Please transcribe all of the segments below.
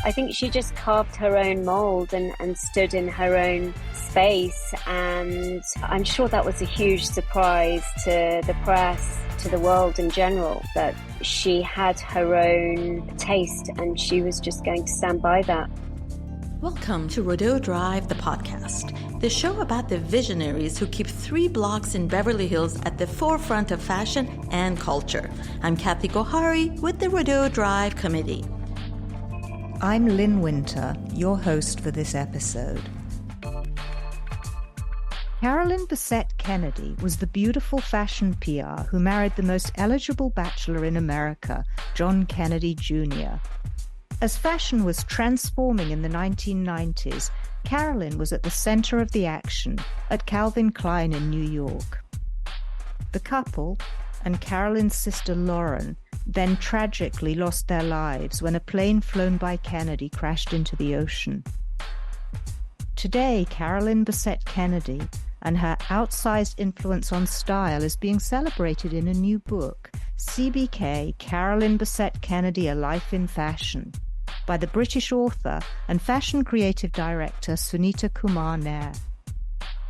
I think she just carved her own mold and stood in her own space. And I'm sure that was a huge surprise to the press, to the world in general, that she had her own taste and she was just going to stand by that. Welcome to Rodeo Drive, the podcast, the show about the visionaries who keep 3 blocks in Beverly Hills at the forefront of fashion and culture. I'm Kathy Gohari with the Rodeo Drive Committee. I'm Lyn Winter, your host for this episode. Carolyn Bessette Kennedy was the beautiful fashion PR who married the most eligible bachelor in America, John Kennedy Jr. As fashion was transforming in the 1990s, Carolyn was at the center of the action at Calvin Klein in New York. The couple, and Carolyn's sister Lauren, then tragically lost their lives when a plane flown by Kennedy crashed into the ocean. Today, Carolyn Bessette Kennedy and her outsized influence on style is being celebrated in a new book, CBK, Carolyn Bessette Kennedy, A Life in Fashion, by the British author and fashion creative director Sunita Kumar Nair.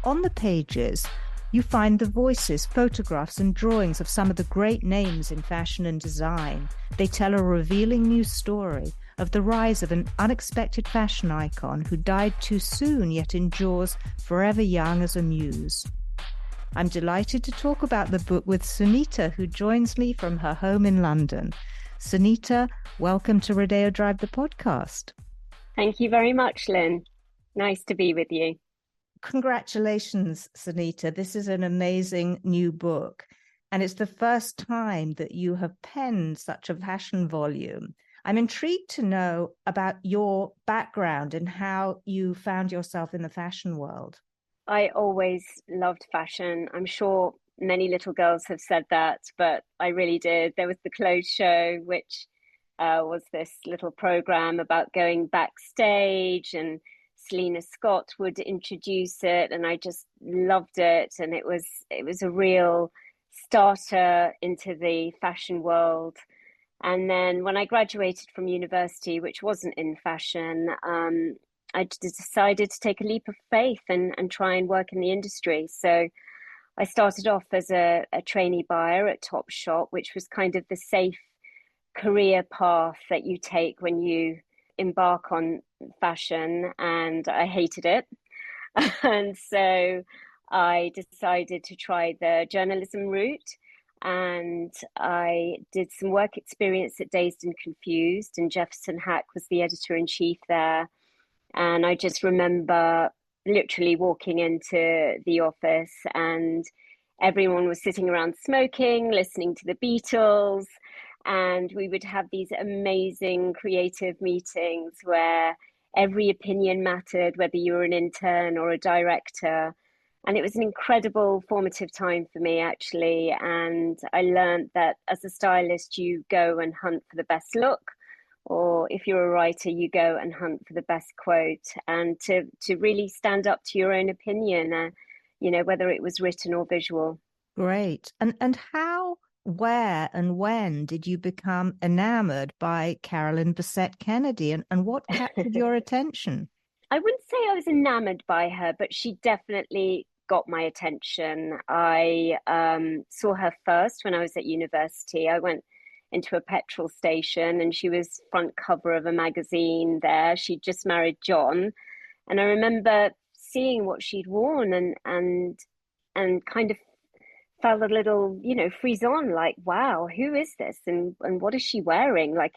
On the pages, you find the voices, photographs, and drawings of some of the great names in fashion and design. They tell a revealing new story of the rise of an unexpected fashion icon who died too soon yet endures forever young as a muse. I'm delighted to talk about the book with Sunita, who joins me from her home in London. Sunita, welcome to Rodeo Drive, the podcast. Thank you very much, Lyn. Nice to be with you. Congratulations, Sunita. This is an amazing new book, and it's the first time that you have penned such a fashion volume. I'm intrigued to know about your background and how you found yourself in the fashion world. I always loved fashion. I'm sure many little girls have said that, but I really did. There was the clothes show, which was this little program about going backstage, and Selena Scott would introduce it, and I just loved it. And it was a real starter into the fashion world. And then when I graduated from university, which wasn't in fashion, I decided to take a leap of faith and try and work in the industry. So I started off as a trainee buyer at Topshop, which was kind of the safe career path that you take when you embark on fashion, and I hated it. And so I decided to try the journalism route, and I did some work experience at Dazed and Confused, and Jefferson Hack was the editor-in-chief there. And I just remember literally walking into the office and everyone was sitting around smoking, listening to the Beatles, and we would have these amazing creative meetings where every opinion mattered, whether you were an intern or a director. And it was an incredible formative time for me, actually. And I learned that as a stylist, you go and hunt for the best look, or if you're a writer, you go and hunt for the best quote, and to really stand up to your own opinion, whether it was written or visual. Great. And how, where, and when did you become enamored by Carolyn Bessette Kennedy, and what captured your attention? I wouldn't say I was enamored by her, but she definitely got my attention. I saw her first when I was at university. I went into a petrol station and she was front cover of a magazine there. She'd just married John. And I remember seeing what she'd worn and kind of felt a little, frisson, like, wow, who is this? And what is she wearing? Like,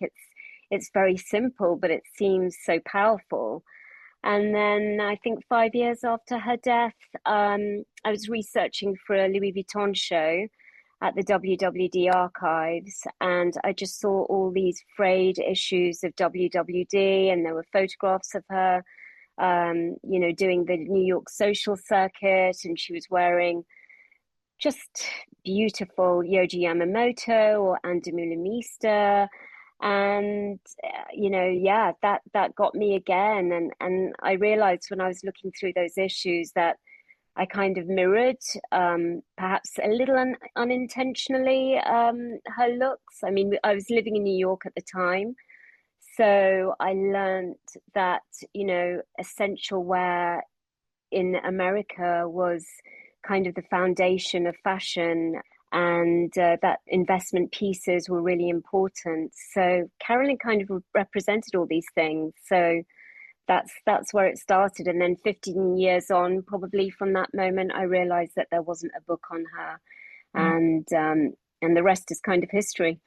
it's very simple, but it seems so powerful. And then I think 5 years after her death, I was researching for a Louis Vuitton show at the WWD archives, and I just saw all these frayed issues of WWD, and there were photographs of her, doing the New York social circuit, and she was wearing just beautiful Yohji Yamamoto or Andamula Mista. And that got me again, and I realized when I was looking through those issues that I kind of mirrored, perhaps a little unintentionally, her looks. I mean, I was living in New York at the time, So I learned that, essential wear in America was kind of the foundation of fashion, and that investment pieces were really important. So Carolyn kind of represented all these things. So that's where it started. And then 15 years on, probably from that moment, I realized that there wasn't a book on her, and the rest is kind of history.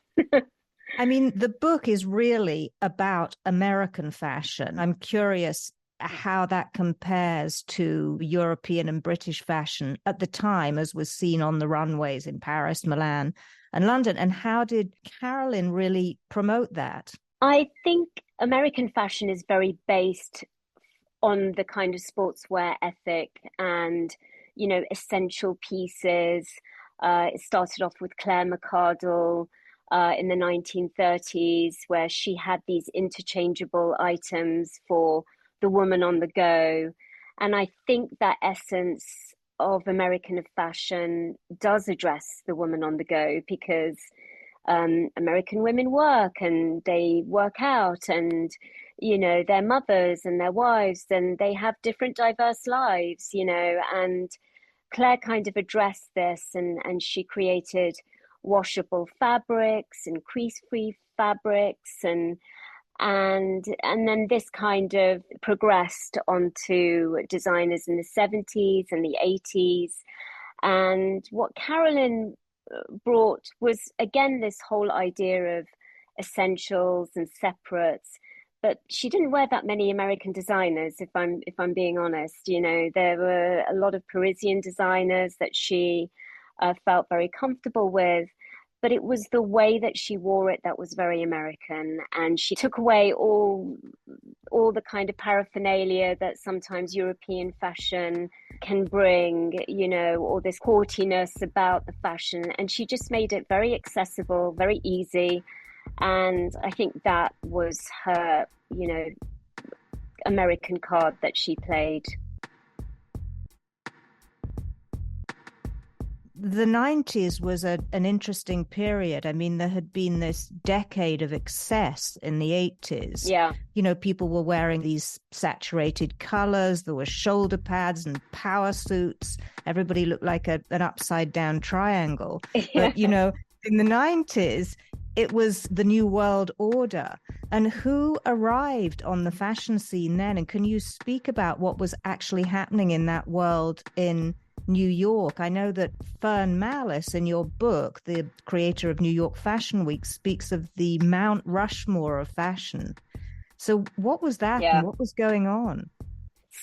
I mean, the book is really about American fashion. I'm curious how that compares to European and British fashion at the time, as was seen on the runways in Paris, Milan, and London. And how did Carolyn really promote that? I think American fashion is very based on the kind of sportswear ethic and, essential pieces. It started off with Claire McCardle in the 1930s, where she had these interchangeable items for the woman on the go. And I think that essence of American fashion does address the woman on the go, because American women work and they work out, and they're mothers and their wives, and they have different diverse lives, and Claire kind of addressed this, and she created washable fabrics and crease-free fabrics, and then this kind of progressed onto designers in the 70s and the 80s. And what Carolyn brought was, again, this whole idea of essentials and separates. But she didn't wear that many American designers, if I'm being honest. There were a lot of Parisian designers that she felt very comfortable with, but it was the way that she wore it that was very American. And she took away all the kind of paraphernalia that sometimes European fashion can bring, all this haughtiness about the fashion. And she just made it very accessible, very easy. And I think that was her, American card that she played. The 90s was an interesting period. I mean, there had been this decade of excess in the 80s. Yeah. People were wearing these saturated colors. There were shoulder pads and power suits. Everybody looked like an upside down triangle. Yeah. But, in the 90s, it was the new world order. And who arrived on the fashion scene then? And can you speak about what was actually happening in that world in New York? I know that Fern Malice, in your book, the creator of New York Fashion Week, speaks of the Mount Rushmore of fashion. So what was that, and what was going on?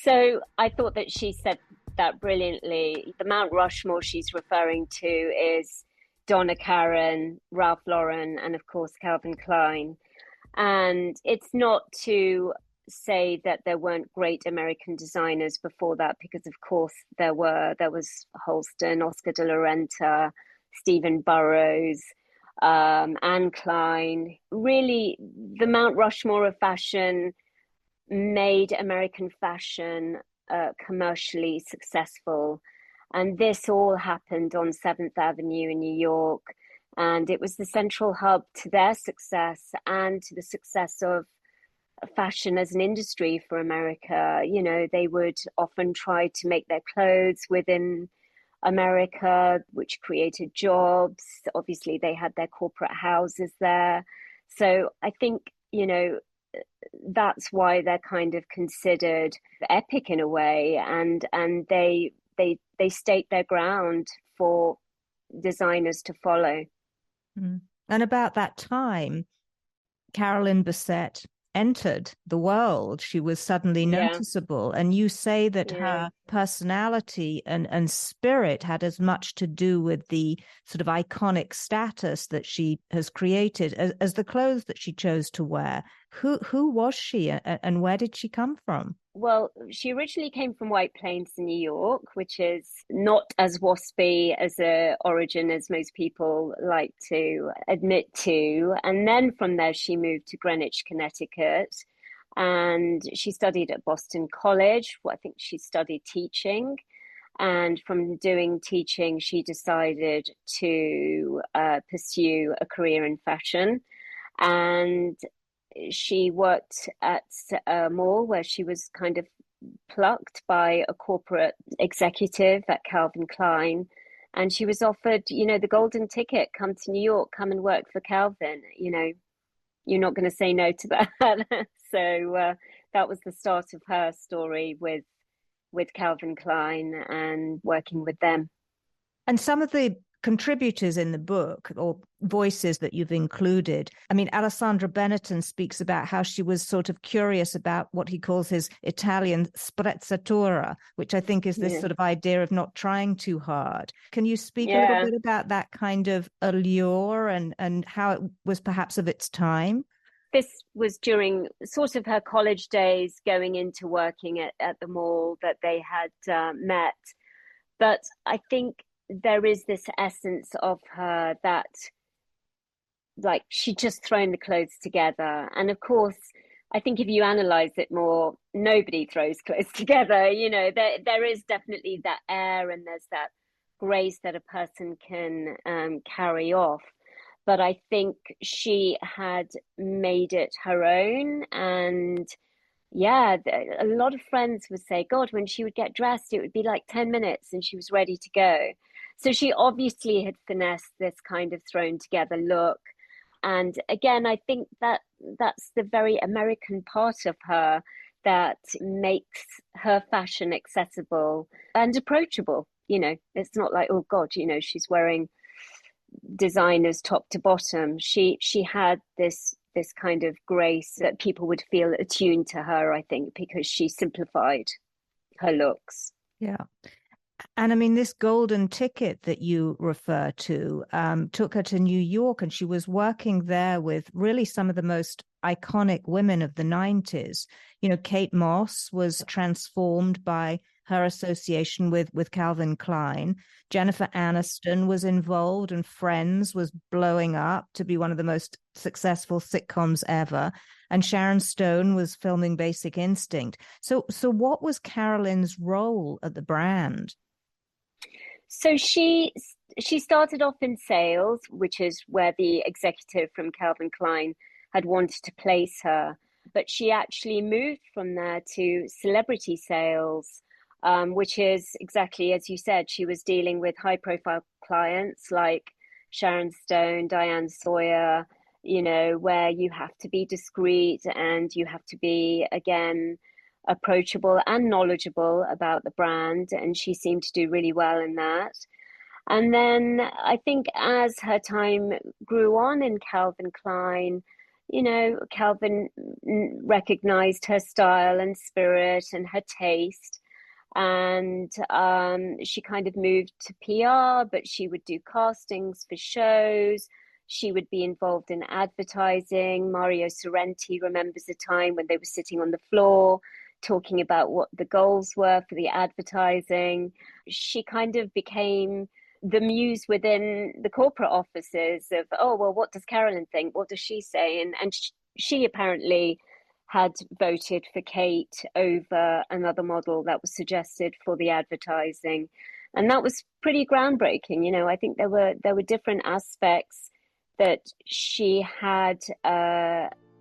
So I thought that she said that brilliantly. The Mount Rushmore she's referring to is Donna Karan, Ralph Lauren, and of course Calvin Klein. And it's not to say that there weren't great American designers before that, because of course there was Halston, Oscar de la Renta, Stephen Burrows, Anne Klein. Really, the Mount Rushmore of fashion made American fashion commercially successful. And this all happened on 7th Avenue in New York. And it was the central hub to their success and to the success of fashion as an industry for America. They would often try to make their clothes within America, which created jobs. Obviously, they had their corporate houses there. So I think, that's why they're kind of considered epic in a way. And they stake their ground for designers to follow. And about that time, Carolyn Bessette entered the world. She was suddenly noticeable. And you say that her personality and spirit had as much to do with the sort of iconic status that she has created as the clothes that she chose to wear. Who was she, and where did she come from? Well, she originally came from White Plains in New York, which is not as waspy as a origin as most people like to admit to. And then from there, she moved to Greenwich, Connecticut, and she studied at Boston College. I think she studied teaching. And from doing teaching, she decided to pursue a career in fashion. And she worked at a mall where she was kind of plucked by a corporate executive at Calvin Klein. And she was offered, the golden ticket, come to New York, come and work for Calvin. You're not going to say no to that. So that was the start of her story with Calvin Klein and working with them. And some of the contributors in the book, or voices that you've included, I mean, Alessandra Benetton speaks about how she was sort of curious about what he calls his Italian sprezzatura, which I think is this sort of idea of not trying too hard. Can you speak a little bit about that kind of allure and how it was perhaps of its time? This was during sort of her college days, going into working at the mall that they had met. But I think there is this essence of her that, like, she'd just thrown the clothes together. And of course, I think if you analyze it more, nobody throws clothes together. There is definitely that air and there's that grace that a person can carry off. But I think she had made it her own. And a lot of friends would say, God, when she would get dressed, it would be like 10 minutes and she was ready to go. So she obviously had finessed this kind of thrown together look. And again, I think that's the very American part of her that makes her fashion accessible and approachable. It's not like, oh God, she's wearing designers top to bottom. She had this kind of grace that people would feel attuned to her, I think, because she simplified her looks. Yeah. And I mean, this golden ticket that you refer to took her to New York, and she was working there with really some of the most iconic women of the 90s. Kate Moss was transformed by her association with Calvin Klein. Jennifer Aniston was involved, and Friends was blowing up to be one of the most successful sitcoms ever. And Sharon Stone was filming Basic Instinct. So what was Carolyn's role at the brand? So she started off in sales, which is where the executive from Calvin Klein had wanted to place her. But she actually moved from there to celebrity sales, which is exactly as you said. She was dealing with high-profile clients like Sharon Stone, Diane Sawyer, where you have to be discreet and you have to be, again, approachable and knowledgeable about the brand. And she seemed to do really well in that. And then I think as her time grew on in Calvin Klein, Calvin recognized her style and spirit and her taste. And she kind of moved to PR, but she would do castings for shows. She would be involved in advertising. Mario Sorrenti remembers a time when they were sitting on the floor talking about what the goals were for the advertising. She kind of became the muse within the corporate offices of, oh, well, what does Carolyn think? What does she say? And she apparently had voted for Kate over another model that was suggested for the advertising. And that was pretty groundbreaking. I think there were different aspects that she had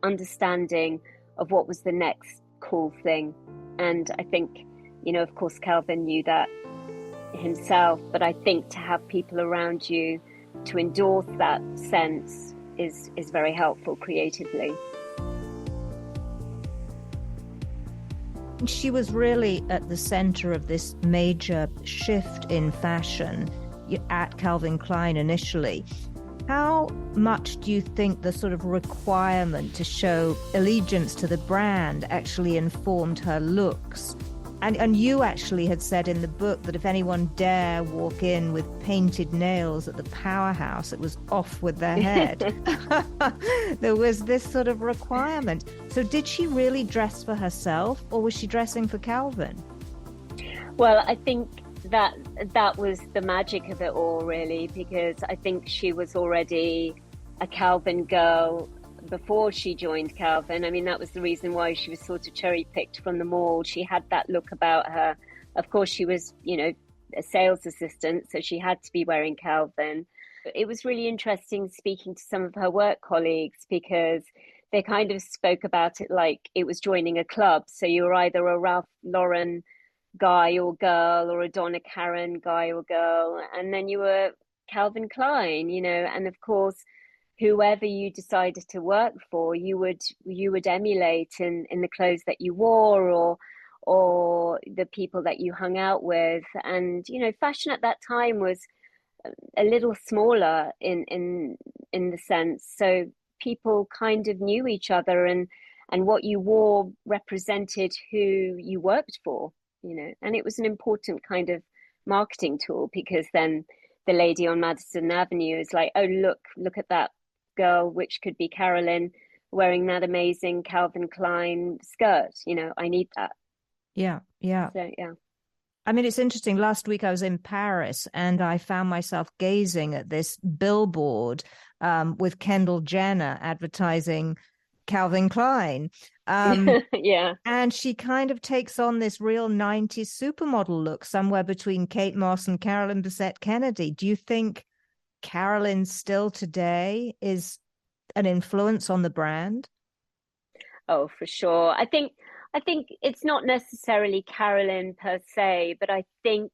understanding of what was the next cool thing. And I think, of course, Calvin knew that himself, but I think to have people around you to endorse that sense is very helpful creatively. She was really at the center of this major shift in fashion at Calvin Klein initially. How much do you think the sort of requirement to show allegiance to the brand actually informed her looks? And you actually had said in the book that if anyone dare walk in with painted nails at the powerhouse, it was off with their head. There was this sort of requirement. So did she really dress for herself, or was she dressing for Calvin? Well, I think that was the magic of it all, really, because I think she was already a Calvin girl before she joined Calvin. I mean, that was the reason why she was sort of cherry-picked from them all. She had that look about her. Of course, she was, a sales assistant, so she had to be wearing Calvin. It was really interesting speaking to some of her work colleagues because they kind of spoke about it like it was joining a club. So you were either a Ralph Lauren guy or girl, or a Donna Karan guy or girl, and then you were Calvin Klein, and of course whoever you decided to work for, you would emulate in the clothes that you wore, or the people that you hung out with. And fashion at that time was a little smaller in the sense, so people kind of knew each other, and what you wore represented who you worked for, and it was an important kind of marketing tool, because then the lady on Madison Avenue is like, oh, look at that girl, which could be Carolyn, wearing that amazing Calvin Klein skirt. I need that. Yeah, yeah. So, yeah. I mean, it's interesting. Last week I was in Paris and I found myself gazing at this billboard with Kendall Jenner advertising Calvin Klein. Yeah. And she kind of takes on this real 90s supermodel look, somewhere between Kate Moss and Carolyn Bessette Kennedy. Do you think Carolyn still today is an influence on the brand? Oh, for sure. I think it's not necessarily Carolyn per se, but I think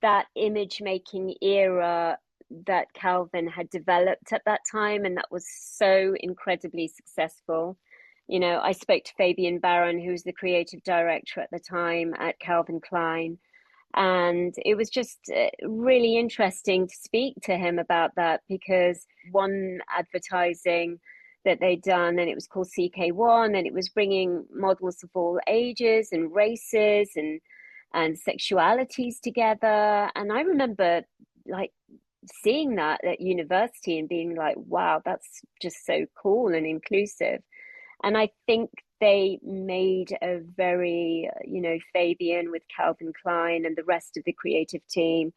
that image making era that Calvin had developed at that time, and that was so incredibly successful. I spoke to Fabian Baron, who was the creative director at the time at Calvin Klein, and it was just really interesting to speak to him about that, because one advertising that they'd done, and it was called CK1, and it was bringing models of all ages and races and sexualities together. And I remember like seeing that at university and being like, wow, that's just so cool and inclusive. And I think they made a very, Fabian with Calvin Klein and the rest of the creative team,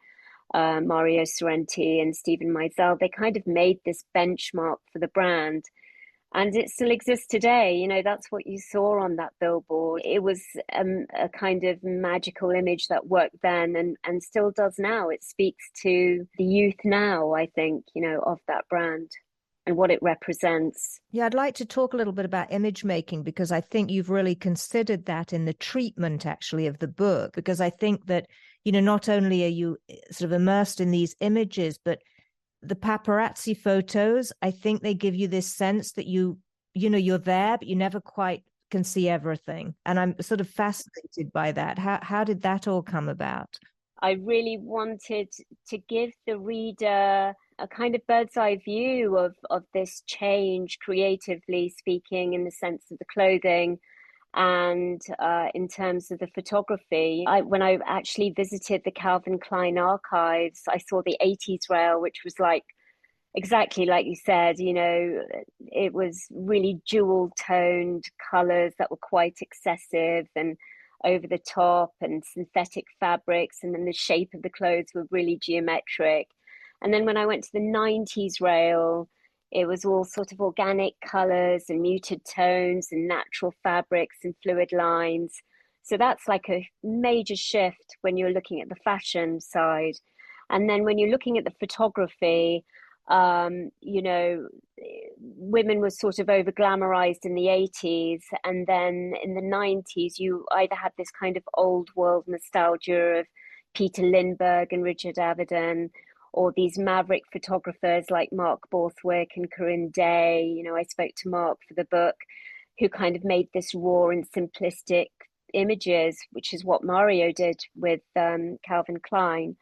Mario Sorrenti and Stephen Meisel, they kind of made this benchmark for the brand. And it still exists today. That's what you saw on that billboard. It was a kind of magical image that worked then, and still does now. It speaks to the youth now, I think, of that brand and what it represents. Yeah, I'd like to talk a little bit about image making, because I think you've really considered that in the treatment, actually, of the book. Because I think that, not only are you sort of immersed in these images, but the paparazzi photos, I think they give you this sense that you're there, but you never quite can see everything. And I'm sort of fascinated by that. How did that all come about? I really wanted to give the reader a kind of bird's eye view of this change, creatively speaking, in the sense of the clothing and in terms of the photography. When I actually visited the Calvin Klein archives, I saw the 80s rail, which was like exactly like you said, it was really jewel toned colors that were quite excessive and over the top, and synthetic fabrics, and then the shape of the clothes were really geometric. And then when I went to the 90s rail, it was all sort of organic colors and muted tones and natural fabrics and fluid lines. So that's like a major shift when you're looking at the fashion side. And then when you're looking at the photography, women were sort of over glamorized in the 80s. And then in the 90s, you either had this kind of old world nostalgia of Peter Lindbergh and Richard Avedon, or these maverick photographers like Mark Borthwick and Corinne Day. I spoke to Mark for the book, who kind of made this raw and simplistic images, which is what Mario did with Calvin Klein.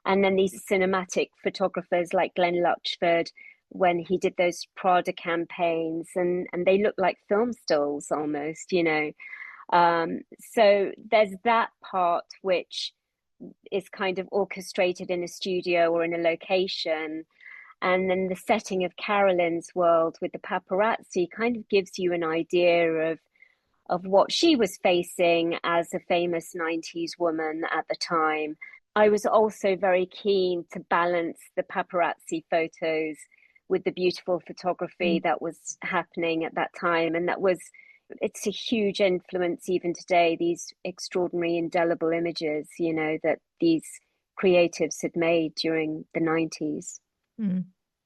And then these cinematic photographers like Glenn Luchford, when he did those Prada campaigns, and they look like film stills almost, So there's that part which is kind of orchestrated in a studio or in a location. And then the setting of Carolyn's world with the paparazzi kind of gives you an idea of what she was facing as a famous 90s woman at the time. I was also very keen to balance the paparazzi photos with the beautiful photography that was happening at that time. And it's a huge influence even today, these extraordinary indelible images, that these creatives had made during the 90s.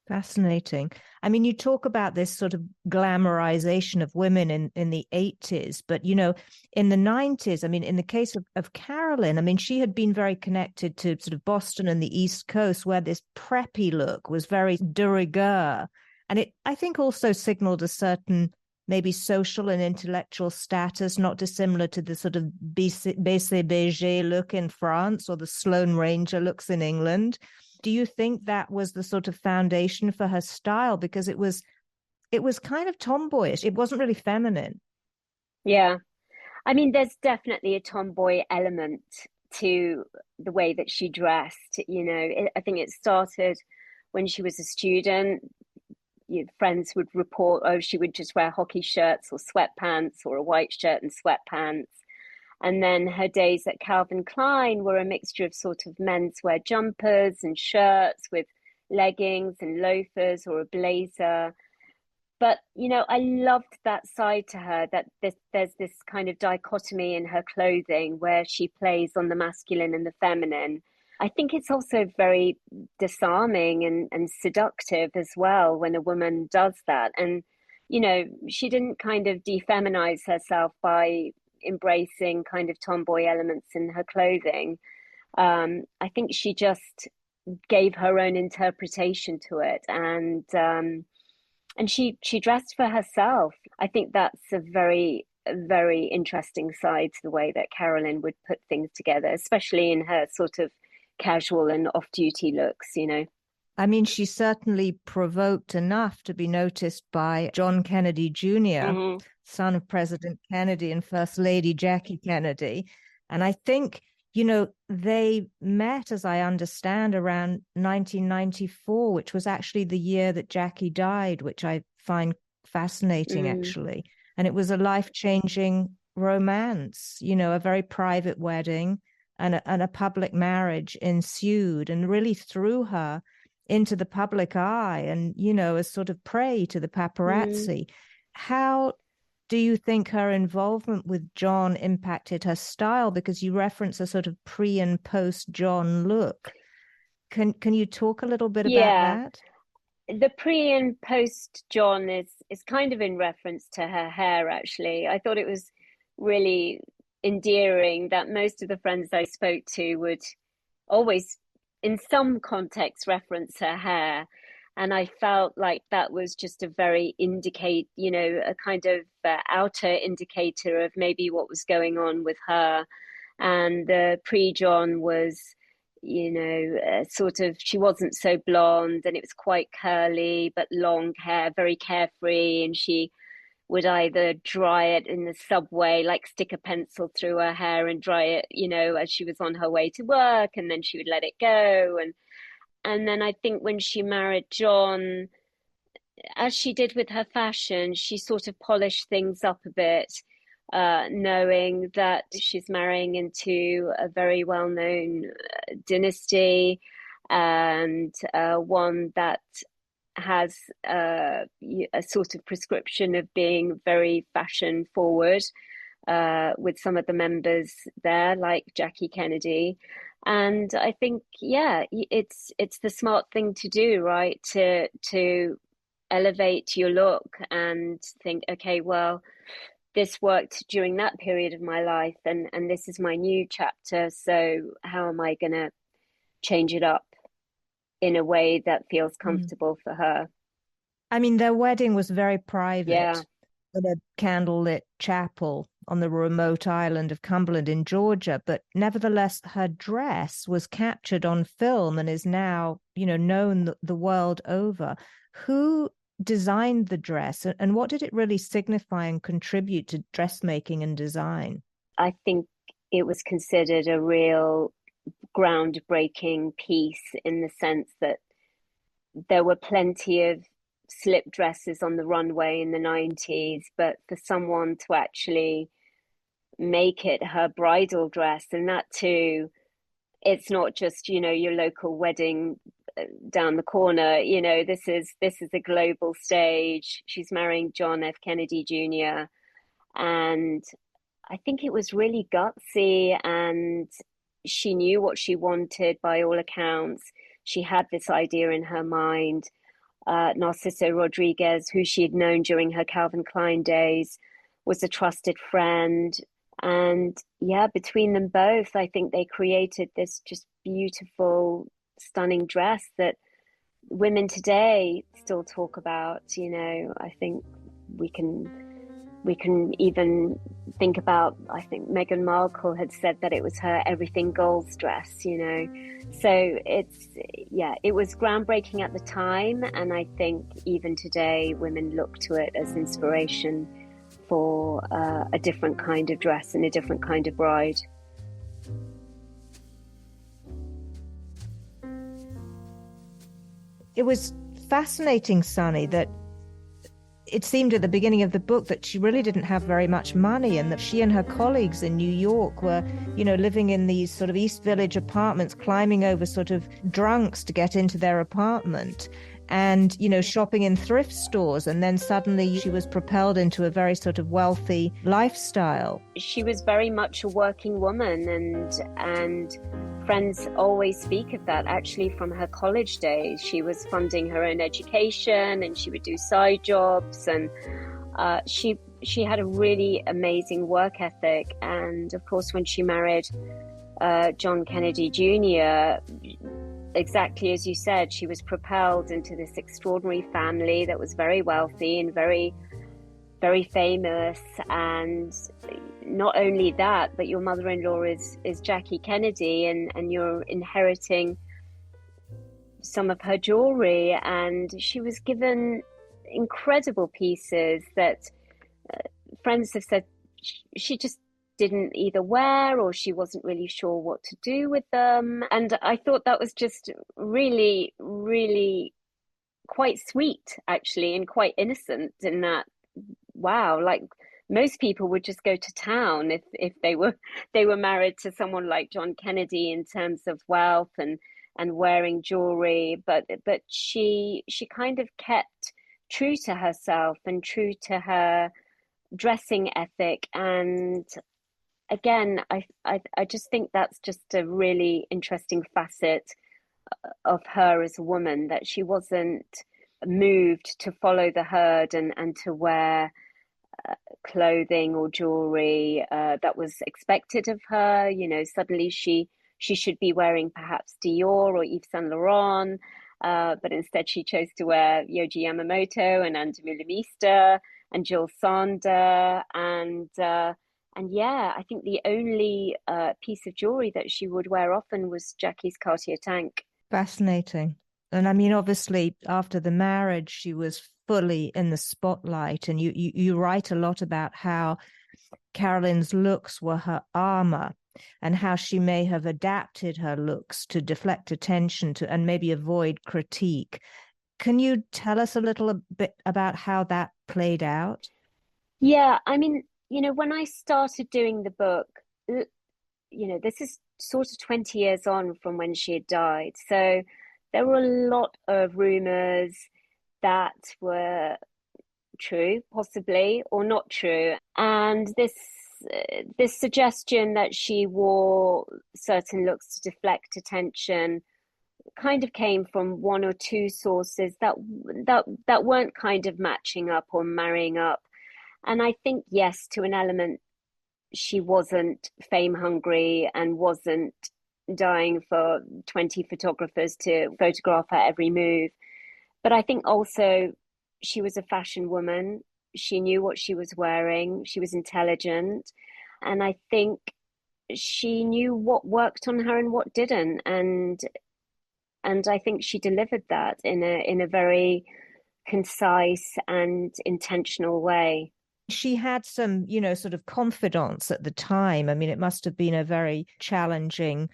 Fascinating. I mean, you talk about this sort of glamorization of women in the 80s, but, in the 90s, I mean, in the case of Carolyn, I mean, she had been very connected to sort of Boston and the East Coast, where this preppy look was very de rigueur. And it, I think, also signaled a certain maybe social and intellectual status, not dissimilar to the sort of BCBG look in France or the Sloane Ranger looks in England. Do you think that was the sort of foundation for her style? Because it was kind of tomboyish. It wasn't really feminine. Yeah. I mean, there's definitely a tomboy element to the way that she dressed. I think it started when she was a student. Friends would report, oh, she would just wear hockey shirts or sweatpants or a white shirt and sweatpants. And then her days at Calvin Klein were a mixture of sort of menswear jumpers and shirts with leggings and loafers or a blazer. But, I loved that side to her, that there's this kind of dichotomy in her clothing where she plays on the masculine and the feminine. I think it's also very disarming and seductive as well when a woman does that. And, she didn't kind of defeminize herself by embracing kind of tomboy elements in her clothing. I think she just gave her own interpretation to it, and she dressed for herself. I think that's a very, very interesting side to the way that Carolyn would put things together, especially in her sort of casual and off-duty looks. I mean, she certainly provoked enough to be noticed by John Kennedy Jr., son of President Kennedy and First Lady Jackie Kennedy. And I think, they met, as I understand, around 1994, which was actually the year that Jackie died, which I find fascinating, actually. And it was a life-changing romance, a very private wedding, and a public marriage ensued and really threw her into the public eye and, as sort of prey to the paparazzi. How do you think her involvement with John impacted her style? Because you reference a sort of pre and post John look. Can you talk a little bit about that? The pre and post John is kind of in reference to her hair, actually. I thought it was really endearing that most of the friends I spoke to would always, in some context, reference her hair. And I felt like that was just a very a kind of outer indicator of maybe what was going on with her. And the pre-John was, sort of, she wasn't so blonde and it was quite curly, but long hair, very carefree. And she would either dry it in the subway, like stick a pencil through her hair and dry it, as she was on her way to work, and then she would let it go. And then I think when she married John, as she did with her fashion, she sort of polished things up a bit, knowing that she's marrying into a very well-known dynasty, and one that has a sort of prescription of being very fashion forward, with some of the members there, like Jackie Kennedy. And I think, it's the smart thing to do, right? To elevate your look and think, okay, well, this worked during that period of my life, and this is my new chapter. So how am I going to change it up in a way that feels comfortable for her? I mean, their wedding was very private in a candlelit chapel on the remote island of Cumberland in Georgia, but nevertheless, her dress was captured on film and is now, known the world over. Who designed the dress, and what did it really signify and contribute to dressmaking and design? I think it was considered a real groundbreaking piece in the sense that there were plenty of slip dresses on the runway in the 90s, but for someone to actually make it her bridal dress, and that too, it's not just, your local wedding down the corner. This is a global stage. She's marrying John F. Kennedy Jr. And I think it was really gutsy, and she knew what she wanted by all accounts. She had this idea in her mind. Narciso Rodriguez, who she had known during her Calvin Klein days, was a trusted friend. And yeah, between them both, I think they created this just beautiful, stunning dress that women today still talk about. I think we can even think about, I think Meghan Markle had said that it was her everything goals dress. So it was groundbreaking at the time, and I think even today women look to it as inspiration for a different kind of dress and a different kind of bride. It was fascinating, Sunny, that it seemed at the beginning of the book that she really didn't have very much money, and that she and her colleagues in New York were, living in these sort of East Village apartments, climbing over sort of drunks to get into their apartment, and, shopping in thrift stores. And then suddenly she was propelled into a very sort of wealthy lifestyle. She was very much a working woman, and friends always speak of that. Actually, from her college days, she was funding her own education, and she would do side jobs, and she had a really amazing work ethic. And of course, when she married John Kennedy Jr., exactly as you said, she was propelled into this extraordinary family that was very wealthy and very, very famous. And not only that, but your mother-in-law is Jackie Kennedy, and you're inheriting some of her jewelry. And she was given incredible pieces that friends have said she just didn't either wear, or she wasn't really sure what to do with them. And I thought that was just really, really quite sweet, actually, and quite innocent, in that, wow, like most people would just go to town if they were married to someone like John Kennedy in terms of wealth and wearing jewelry. But she kind of kept true to herself and true to her dressing ethic. And again, I just think that's just a really interesting facet of her as a woman, that she wasn't moved to follow the herd and to wear clothing or jewelry that was expected of her. Suddenly she should be wearing perhaps Dior or Yves Saint Laurent, but instead she chose to wear Yohji Yamamoto and Anna Mulamista and Jill Sander. And yeah, I think the only piece of jewelry that she would wear often was Jackie's Cartier tank. Fascinating. And I mean, obviously, after the marriage, she was fully in the spotlight. And you write a lot about how Carolyn's looks were her armor, and how she may have adapted her looks to deflect attention to and maybe avoid critique. Can you tell us a little bit about how that played out? Yeah, I mean, when I started doing the book, this is sort of 20 years on from when she had died. So there were a lot of rumors that were true, possibly, or not true. And this suggestion that she wore certain looks to deflect attention kind of came from one or two sources that weren't kind of matching up or marrying up. And I think, yes, to an element, she wasn't fame hungry and wasn't dying for 20 photographers to photograph her every move. But I think also she was a fashion woman. She knew what she was wearing. She was intelligent. And I think she knew what worked on her and what didn't. And I think she delivered that in a very concise and intentional way. She had some, sort of confidants at the time. I mean, it must have been a very challenging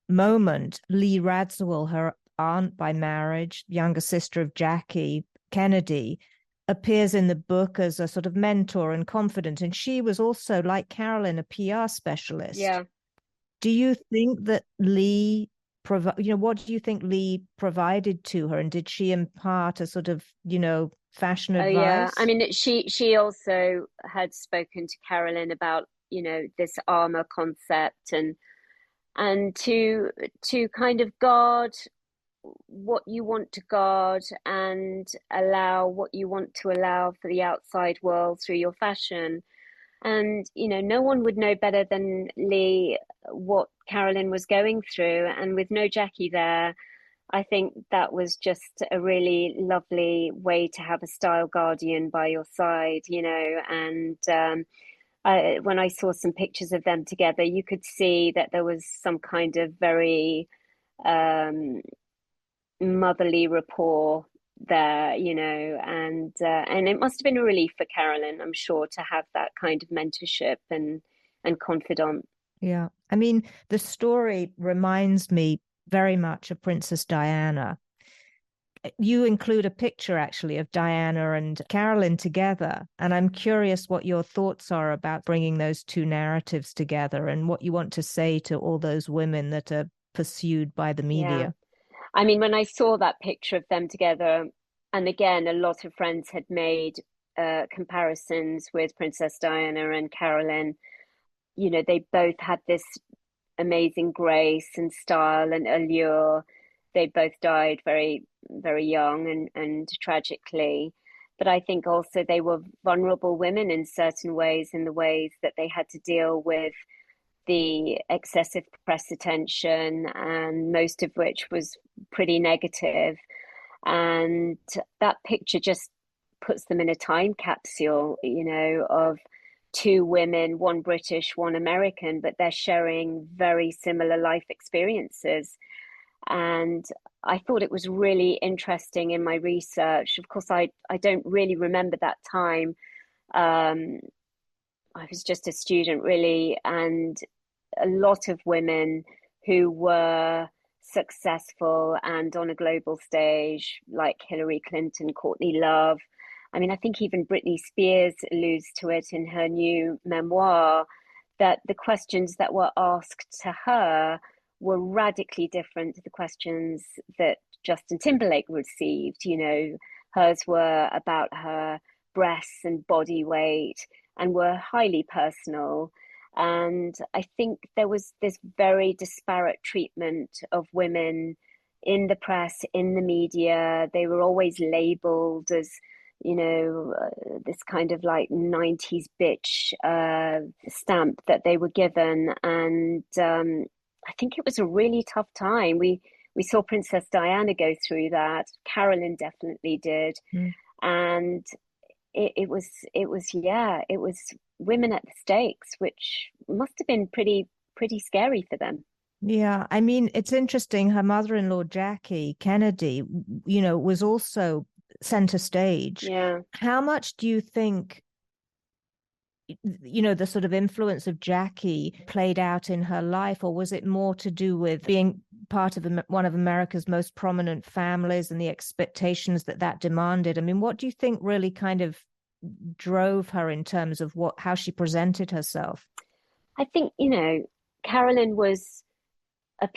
moment. Lee Radziwill, her aunt by marriage, younger sister of Jackie Kennedy, appears in the book as a sort of mentor and confidant. And she was also, like Carolyn, a PR specialist. Yeah. Do you think that Lee what do you think Lee provided to her? And did she impart a sort of, fashion advice? Yeah, I mean, she also had spoken to Carolyn about, this armor concept and to kind of guard what you want to guard and allow what you want to allow for the outside world through your fashion. And, no one would know better than Lee what Carolyn was going through. And with no Jackie there, I think that was just a really lovely way to have a style guardian by your side, and when I saw some pictures of them together, you could see that there was some kind of very um, motherly rapport there, and it must have been a relief for Carolyn, I'm sure, to have that kind of mentorship and confidant. Yeah. I mean, the story reminds me very much of Princess Diana. You include a picture actually of Diana and Carolyn together. And I'm curious what your thoughts are about bringing those two narratives together and what you want to say to all those women that are pursued by the media. Yeah. I mean, when I saw that picture of them together, and again, a lot of friends had made comparisons with Princess Diana and Carolyn. They both had this amazing grace and style and allure. They both died very, very young and tragically. But I think also they were vulnerable women in certain ways, in the ways that they had to deal with the excessive press attention, and most of which was pretty negative. And that picture just puts them in a time capsule, of two women, one British, one American, but they're sharing very similar life experiences. And I thought it was really interesting in my research. Of course, I don't really remember that time. I was just a student, really, and a lot of women who were successful and on a global stage, like Hillary Clinton, Courtney Love. I mean, I think even Britney Spears alludes to it in her new memoir, that the questions that were asked to her were radically different to the questions that Justin Timberlake received. Hers were about her breasts and body weight and were highly personal. And I think there was this very disparate treatment of women in the press, in the media. They were always labeled as, this kind of like 90s bitch stamp that they were given. And I think it was a really tough time. We saw Princess Diana go through that. Carolyn definitely did. And it was women at the stakes, which must have been pretty scary for them. Yeah, I mean, it's interesting. Her mother-in-law, Jackie Kennedy, was also center stage. Yeah. How much do you think, the sort of influence of Jackie played out in her life, or was it more to do with being part of one of America's most prominent families and the expectations that demanded? I mean, what do you think really kind of drove her in terms of how she presented herself? I think, Carolyn was a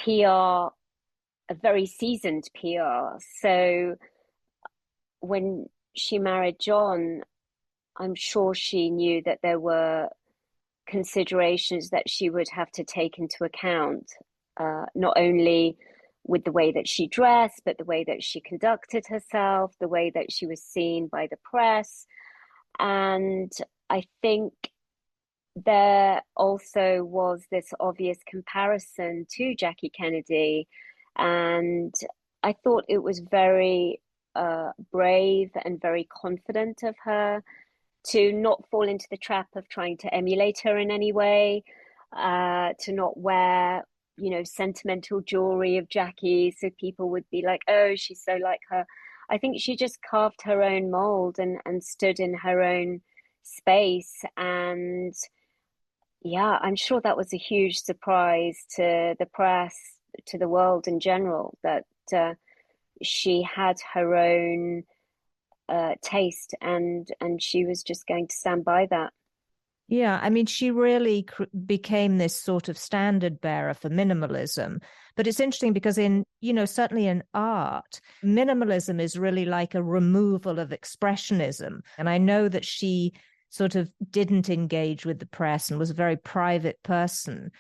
very seasoned PR. So when she married John, I'm sure she knew that there were considerations that she would have to take into account, not only with the way that she dressed, but the way that she conducted herself, the way that she was seen by the press. And I think there also was this obvious comparison to Jackie Kennedy. And I thought it was very brave and very confident of her to not fall into the trap of trying to emulate her in any way, to not wear, sentimental jewelry of Jackie, so people would be like, oh, she's so like her. I think she just carved her own mold and stood in her own space. And yeah, I'm sure that was a huge surprise to the press, to the world in general, that she had her own taste and she was just going to stand by that. Yeah, I mean, she really became this sort of standard bearer for minimalism. But it's interesting because certainly in art, minimalism is really like a removal of expressionism. And I know that she sort of didn't engage with the press and was a very private person.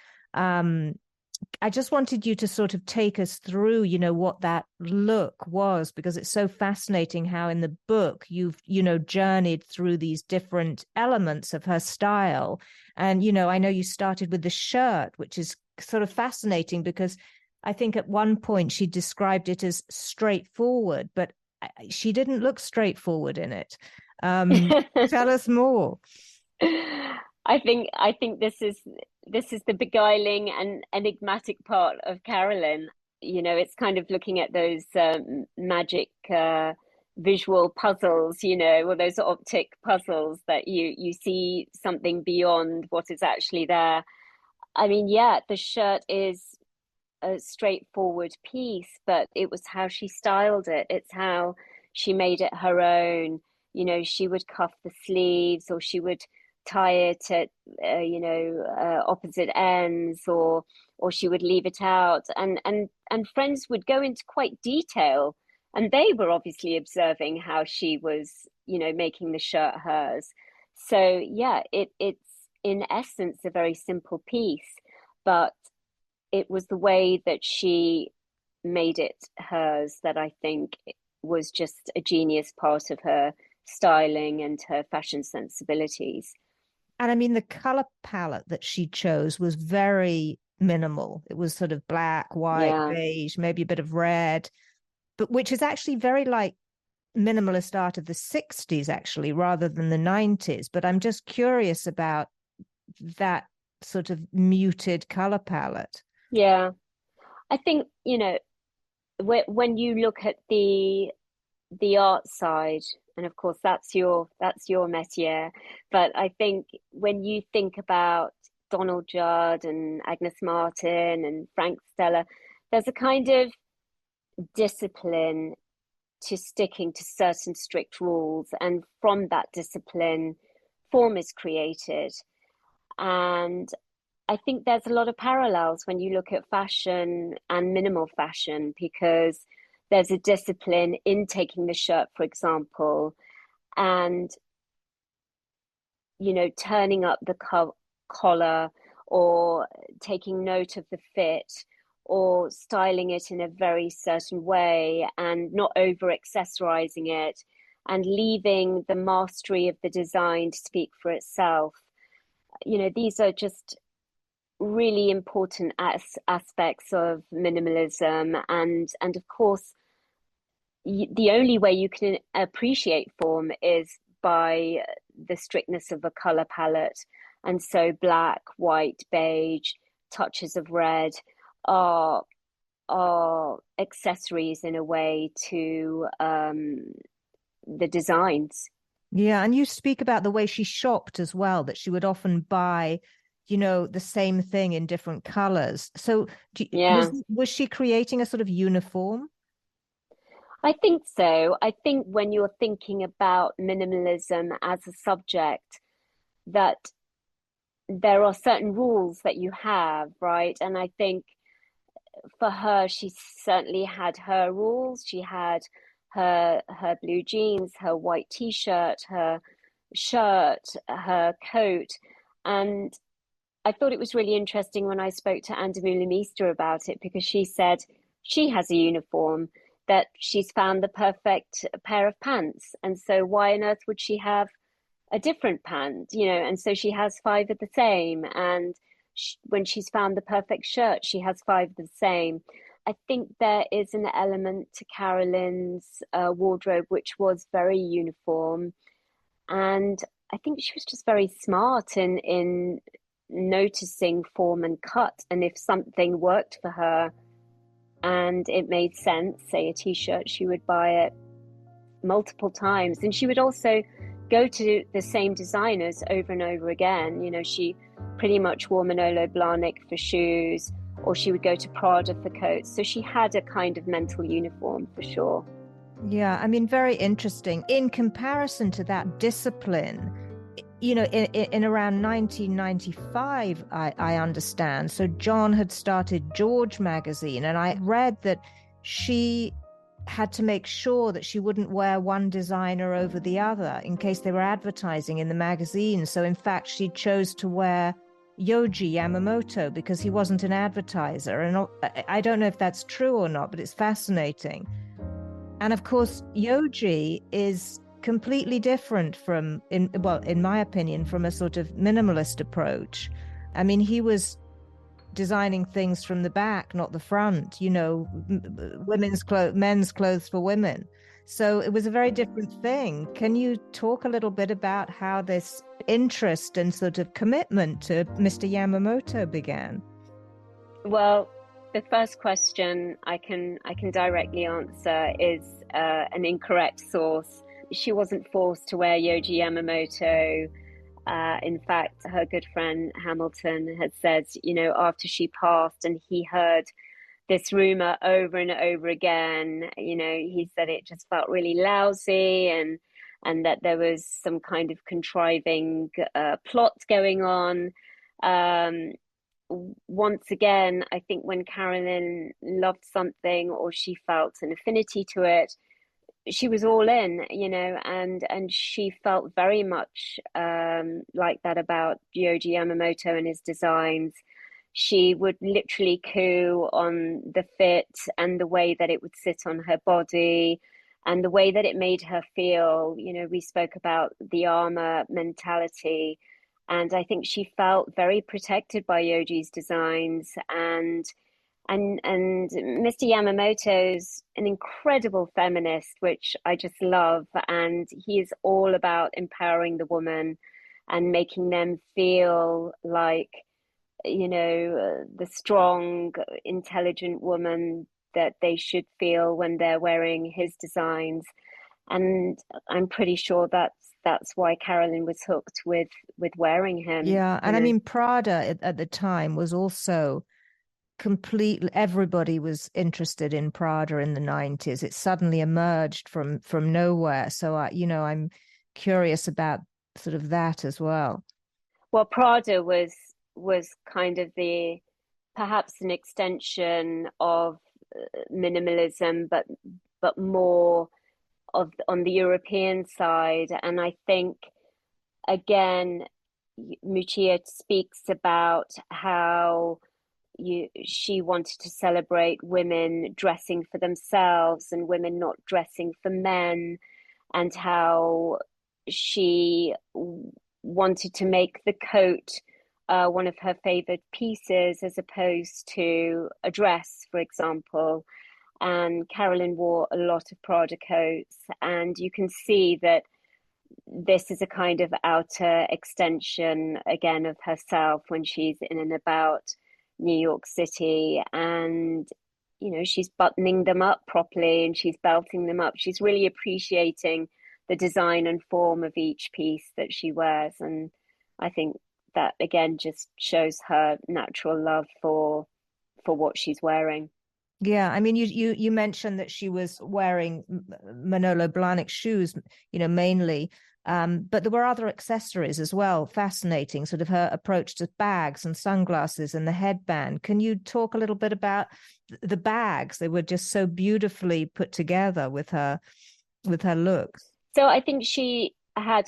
I just wanted you to sort of take us through, what that look was, because it's so fascinating how in the book you've, journeyed through these different elements of her style. And, I know you started with the shirt, which is sort of fascinating because I think at one point she described it as straightforward, but she didn't look straightforward in it. Tell us more. I think this is the beguiling and enigmatic part of Carolyn. It's kind of looking at those magic visual puzzles, or those optic puzzles that you see something beyond what is actually there. I mean, yeah, the shirt is a straightforward piece, but it was how she styled it. It's how she made it her own. She would cuff the sleeves, or she would tie it at opposite ends, or she would leave it out, and friends would go into quite detail, and they were obviously observing how she was making the shirt hers. So yeah, it's in essence a very simple piece, but it was the way that she made it hers that I think was just a genius part of her styling and her fashion sensibilities. And I mean, the color palette that she chose was very minimal. It was sort of black, white, Yeah. beige, maybe a bit of red, but which is actually very like minimalist art of the 60s, actually, rather than the 90s. But I'm just curious about that sort of muted color palette. Yeah. I think, when you look at the art side, and of course that's your métier, but I think when you think about Donald Judd and Agnes Martin and Frank Stella, there's a kind of discipline to sticking to certain strict rules, and from that discipline form is created. And I think there's a lot of parallels when you look at fashion and minimal fashion, because there's a discipline in taking the shirt, for example, and turning up the collar, or taking note of the fit, or styling it in a very certain way, and not over accessorizing it, and leaving the mastery of the design to speak for itself. These are just really important aspects of minimalism, and of course the only way you can appreciate form is by the strictness of a color palette. And so black, white, beige, touches of red are accessories in a way to the designs. Yeah, and you speak about the way she shopped as well, that she would often buy the same thing in different colors. So Yeah, was she creating a sort of uniform? I think so. I think when you're thinking about minimalism as a subject, that there are certain rules that you have, right? And I think for her, she certainly had her rules. She had her blue jeans, her white t-shirt, her shirt, her coat. And I thought it was really interesting when I spoke to Andamula Meester about it, because she said she has a uniform, that she's found the perfect pair of pants. And so why on earth would she have a different pant? And so she has 5 of the same. And when she's found the perfect shirt, she has 5 of the same. I think there is an element to Carolyn's wardrobe which was very uniform. And I think she was just very smart in noticing form and cut. And if something worked for her and it made sense, say a t-shirt, she would buy it multiple times. And she would also go to the same designers over and over again. She pretty much wore Manolo Blahnik for shoes, or she would go to Prada for coats. So she had a kind of mental uniform for sure. Yeah, I mean, very interesting. In comparison to that discipline, in around 1995, I understand. So John had started George magazine, and I read that she had to make sure that she wouldn't wear one designer over the other in case they were advertising in the magazine. So in fact, she chose to wear Yohji Yamamoto because he wasn't an advertiser. And I don't know if that's true or not, but it's fascinating. And of course, Yohji is completely different from, in my opinion, from a sort of minimalist approach. I mean, he was designing things from the back, not the front, men's clothes for women. So it was a very different thing. Can you talk a little bit about how this interest and sort of commitment to Mr. Yamamoto began? Well, the first question I can directly answer is an incorrect source. She wasn't forced to wear Yohji Yamamoto. In fact, her good friend Hamilton had said, after she passed and he heard this rumor over and over again, he said it just felt really lousy and that there was some kind of contriving plot going on. Once again, I think when Carolyn loved something or she felt an affinity to it, she was all in, and she felt very much like that about Yohji Yamamoto and his designs. She would literally coo on the fit and the way that it would sit on her body and the way that it made her feel. We spoke about the armor mentality, and I think she felt very protected by Yohji's designs. And Mr. Yamamoto's an incredible feminist, which I just love. And he is all about empowering the woman and making them feel like, the strong, intelligent woman that they should feel when they're wearing his designs. And I'm pretty sure that's why Carolyn was hooked with wearing him. Yeah, and I mean, Prada at the time was also completely, everybody was interested in Prada in the 90s. It suddenly emerged from nowhere. So I'm curious about sort of that as well. Well, Prada was kind of perhaps an extension of minimalism, but more on the European side. And I think again, Mutia speaks about how she wanted to celebrate women dressing for themselves and women not dressing for men, and how she wanted to make the coat one of her favorite pieces as opposed to a dress, for example. And Carolyn wore a lot of Prada coats, and you can see that this is a kind of outer extension again of herself when she's in and about New York City. And she's buttoning them up properly and she's belting them up. She's really appreciating the design and form of each piece that she wears. And I think that again just shows her natural love for what she's wearing. Yeah, I mean, you mentioned that she was wearing Manolo Blahnik shoes, mainly, but there were other accessories as well. Fascinating, sort of her approach to bags and sunglasses and the headband. Can you talk a little bit about the bags? They were just so beautifully put together with her looks. So I think she had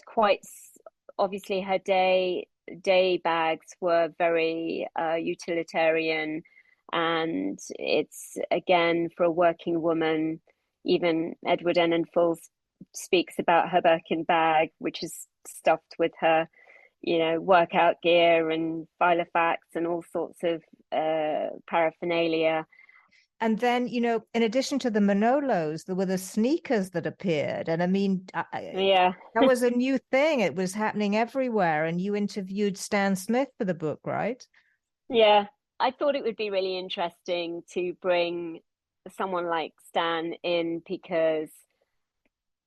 obviously her day bags were very utilitarian. And it's, again, for a working woman, even Edward Enninful speaks about her Birkin bag, which is stuffed with her, workout gear and Filofax and all sorts of paraphernalia. And then, in addition to the Manolos, there were the sneakers that appeared. And I mean, yeah, that was a new thing. It was happening everywhere. And you interviewed Stan Smith for the book, right? Yeah. I thought it would be really interesting to bring someone like Stan in because,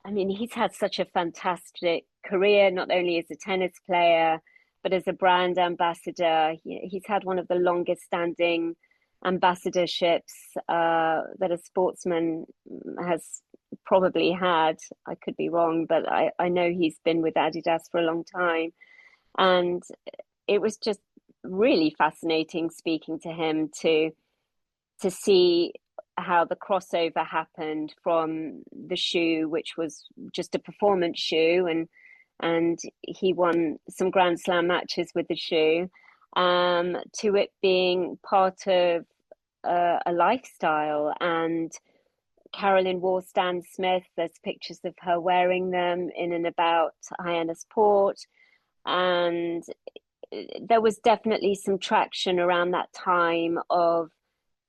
I mean, he's had such a fantastic career, not only as a tennis player, but as a brand ambassador. He's had one of the longest standing ambassadorships that a sportsman has probably had. I could be wrong, but I know he's been with Adidas for a long time. And it was just really fascinating speaking to him to see how the crossover happened from the shoe, which was just a performance shoe, and he won some Grand Slam matches with the shoe, to it being part of a lifestyle. And Carolyn wore Stan Smith. There's pictures of her wearing them in and about Hyannis Port. And there was definitely some traction around that time of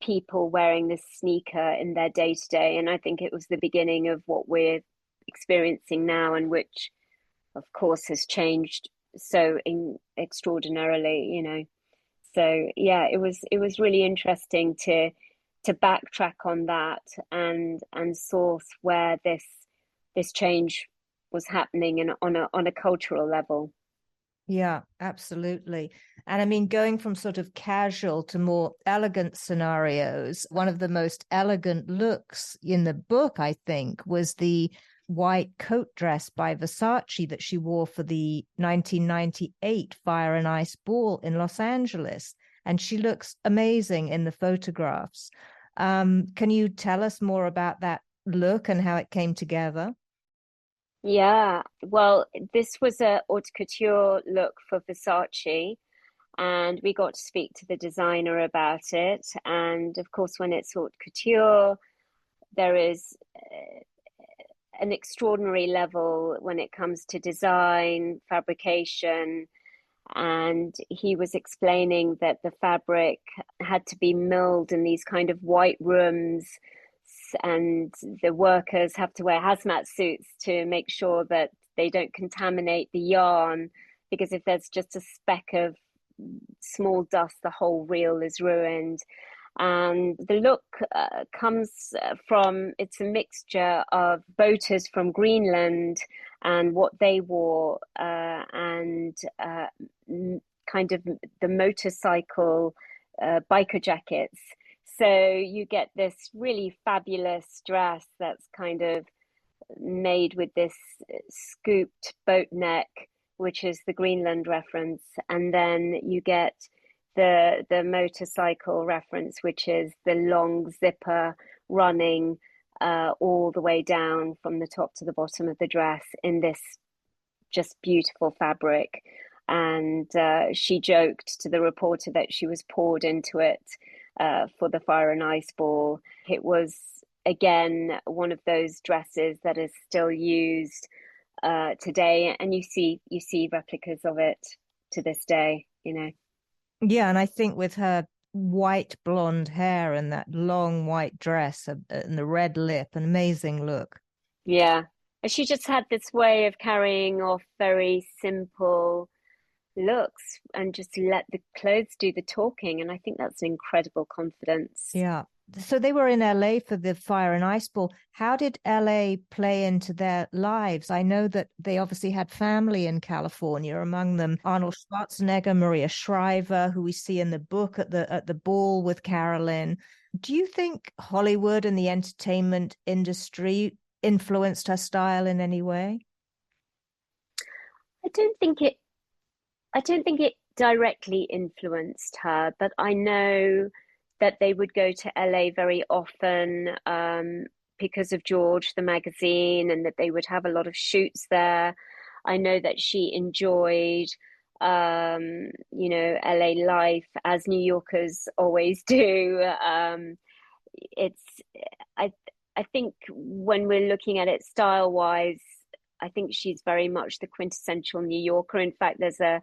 people wearing this sneaker in their day to day. And I think it was the beginning of what we're experiencing now, and which, of course, has changed so extraordinarily, So yeah, it was really interesting to backtrack on that and source where this change was happening and on a cultural level. Yeah, absolutely. And I mean, going from sort of casual to more elegant scenarios, one of the most elegant looks in the book, I think, was the white coat dress by Versace that she wore for the 1998 Fire and Ice Ball in Los Angeles. And she looks amazing in the photographs. Can you tell us more about that look and how it came together? Yeah, well, this was a haute couture look for Versace, and we got to speak to the designer about it. And of course, when it's haute couture, there is an extraordinary level when it comes to design, fabrication. And he was explaining that the fabric had to be milled in these kind of white rooms, and the workers have to wear hazmat suits to make sure that they don't contaminate the yarn, because if there's just a speck of small dust, the whole reel is ruined. And the look comes from, it's a mixture of boaters from Greenland and what they wore, and kind of the motorcycle biker jackets. So you get this really fabulous dress that's kind of made with this scooped boat neck, which is the Greenland reference, and then you get the motorcycle reference, which is the long zipper running all the way down from the top to the bottom of the dress in this just beautiful fabric. And she joked to the reporter that she was poured into it for the Fire and Ice Ball. It was, again, one of those dresses that is still used today, and you see replicas of it to this day. Yeah, and I think with her white blonde hair and that long white dress and the red lip, an amazing look. Yeah. And she just had this way of carrying off very simple looks and just let the clothes do the talking. And I think that's an incredible confidence. Yeah. So they were in LA for the Fire and Ice Ball. How did LA play into their lives? I know that they obviously had family in California, among them Arnold Schwarzenegger, Maria Shriver, who we see in the book at the ball with Carolyn. Do you think Hollywood and the entertainment industry influenced her style in any way? I don't think it directly influenced her, but I know that they would go to LA very often because of George, the magazine, and that they would have a lot of shoots there. I know that she enjoyed, LA life, as New Yorkers always do. It's, I, I think when we're looking at it style wise, I think she's very much the quintessential New Yorker. In fact, there's a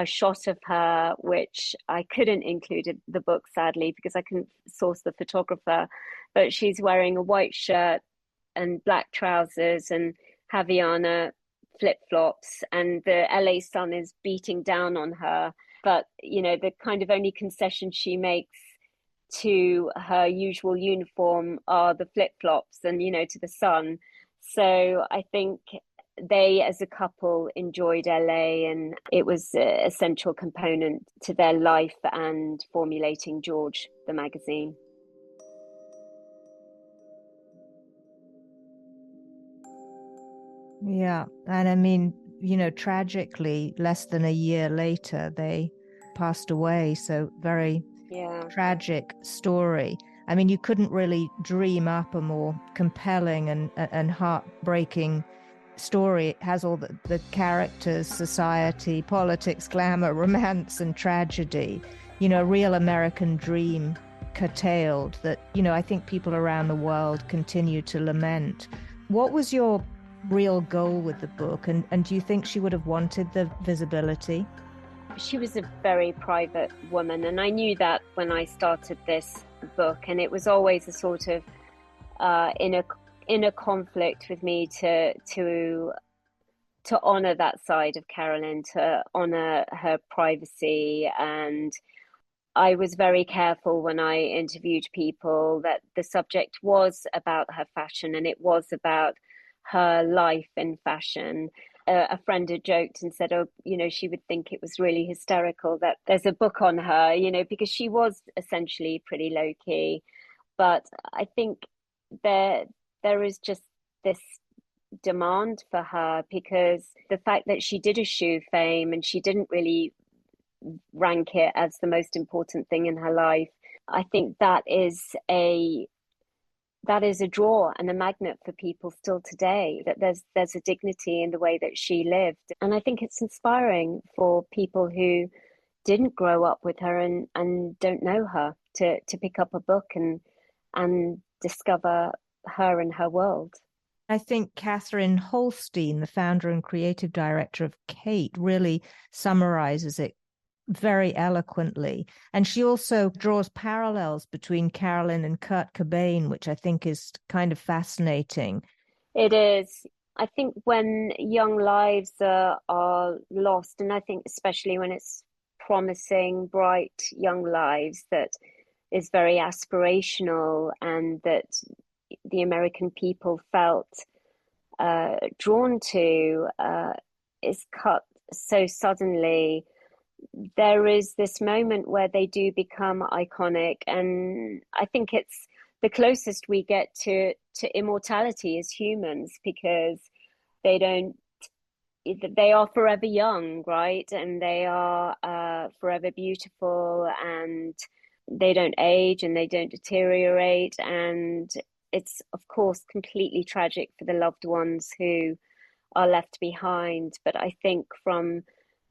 shot of her, which I couldn't include in the book, sadly, because I couldn't source the photographer. But she's wearing a white shirt and black trousers and Havaiana flip-flops, and the LA sun is beating down on her. But, the kind of only concession she makes to her usual uniform are the flip-flops and, to the sun. So I think they as a couple enjoyed LA, and it was an essential component to their life and formulating George, the magazine. Yeah. And I mean, tragically, less than a year later, they passed away. So very tragic story. I mean, you couldn't really dream up a more compelling and heartbreaking story. It has all the characters, society, politics, glamour, romance, and tragedy. A real American dream curtailed that, I think people around the world continue to lament. What was your real goal with the book? And do you think she would have wanted the visibility? She was a very private woman, and I knew that when I started this book, and it was always a sort of inner conflict with me to honor that side of Carolyn, to honor her privacy. And I was very careful when I interviewed people that the subject was about her fashion, and it was about her life in fashion. A friend had joked and said, she would think it was really hysterical that there's a book on her, because she was essentially pretty low key. But I think there is just this demand for her, because the fact that she did eschew fame and she didn't really rank it as the most important thing in her life, I think that is a draw and a magnet for people still today, that there's a dignity in the way that she lived. And I think it's inspiring for people who didn't grow up with her and don't know her to pick up a book and discover her and her world. I think Catherine Holstein, the founder and creative director of Kate, really summarizes it very eloquently. And she also draws parallels between Carolyn and Kurt Cobain, which I think is kind of fascinating. It is. I think when young lives are lost, and I think especially when it's promising, bright young lives that is very aspirational, and that the American people felt drawn to, is cut so suddenly, there is this moment where they do become iconic. And I think it's the closest we get to immortality as humans, because they are forever young, right? And they are forever beautiful, and they don't age and they don't deteriorate. And it's, of course, completely tragic for the loved ones who are left behind. But I think from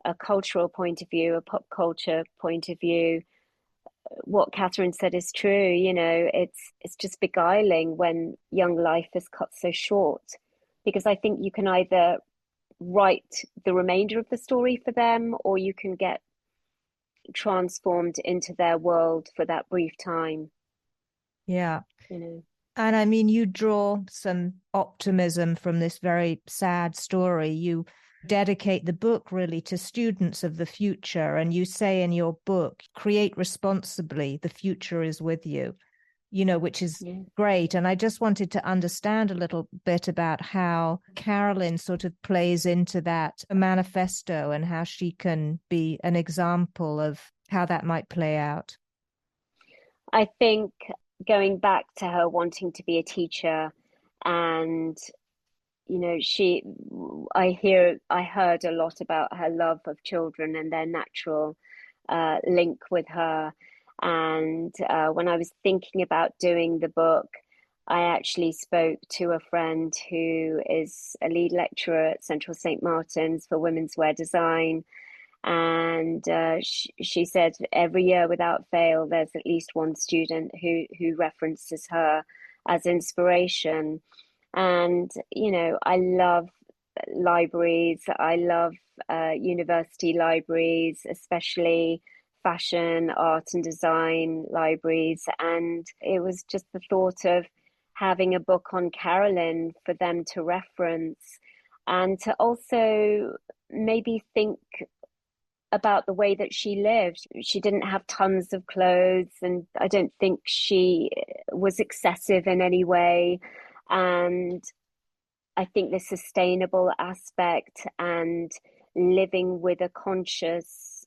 a cultural point of view, a pop culture point of view, what Catherine said is true. It's just beguiling when young life is cut so short, because I think you can either write the remainder of the story for them, or you can get transformed into their world for that brief time. Yeah. And I mean, you draw some optimism from this very sad story. You dedicate the book really to students of the future. And you say in your book, create responsibly, the future is with you, which is great. And I just wanted to understand a little bit about how Carolyn sort of plays into that manifesto, and how she can be an example of how that might play out. I think going back to her wanting to be a teacher, and I heard a lot about her love of children and their natural link with her. And when I was thinking about doing the book, I actually spoke to a friend who is a lead lecturer at Central St. Martin's for women's wear design. And she said every year without fail, there's at least one student who references her as inspiration. And, I love libraries. I love university libraries, especially fashion, art and design libraries. And it was just the thought of having a book on Carolyn for them to reference, and to also maybe think about the way that she lived. She didn't have tons of clothes, and I don't think she was excessive in any way. And I think the sustainable aspect and living with a conscious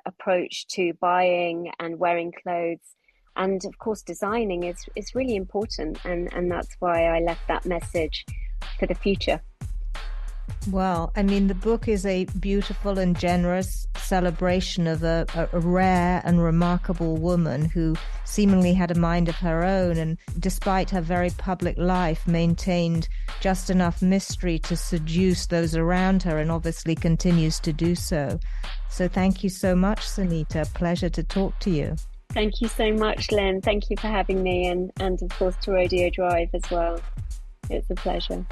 approach to buying and wearing clothes, and of course designing, is really important. And that's why I left that message for the future. Well, I mean, the book is a beautiful and generous celebration of a rare and remarkable woman who seemingly had a mind of her own and, despite her very public life, maintained just enough mystery to seduce those around her and obviously continues to do so. So thank you so much, Sunita. Pleasure to talk to you. Thank you so much, Lyn. Thank you for having me and of course to Rodeo Drive as well. It's a pleasure.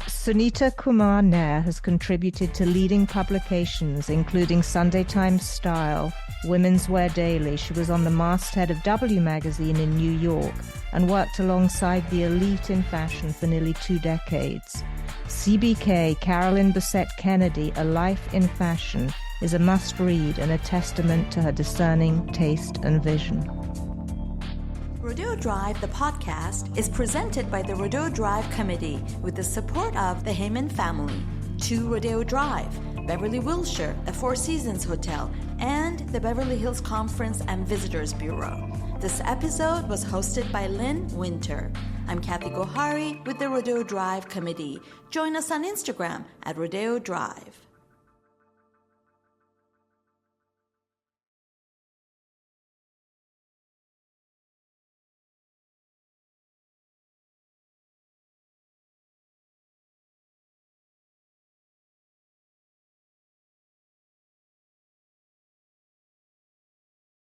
Sunita Kumar Nair has contributed to leading publications including Sunday Times Style, Women's Wear Daily. She was on the masthead of W magazine in New York and worked alongside the elite in fashion for nearly 2 decades. CBK, Carolyn Bessette Kennedy, A Life in Fashion, is a must-read and a testament to her discerning taste and vision. Rodeo Drive, the podcast, is presented by the Rodeo Drive Committee with the support of the Heyman family, 2 Rodeo Drive, Beverly Wilshire, a Four Seasons hotel, and the Beverly Hills Conference and Visitors Bureau. This episode was hosted by Lyn Winter. I'm Kathy Gohari with the Rodeo Drive Committee. Join us on Instagram at Rodeo Drive.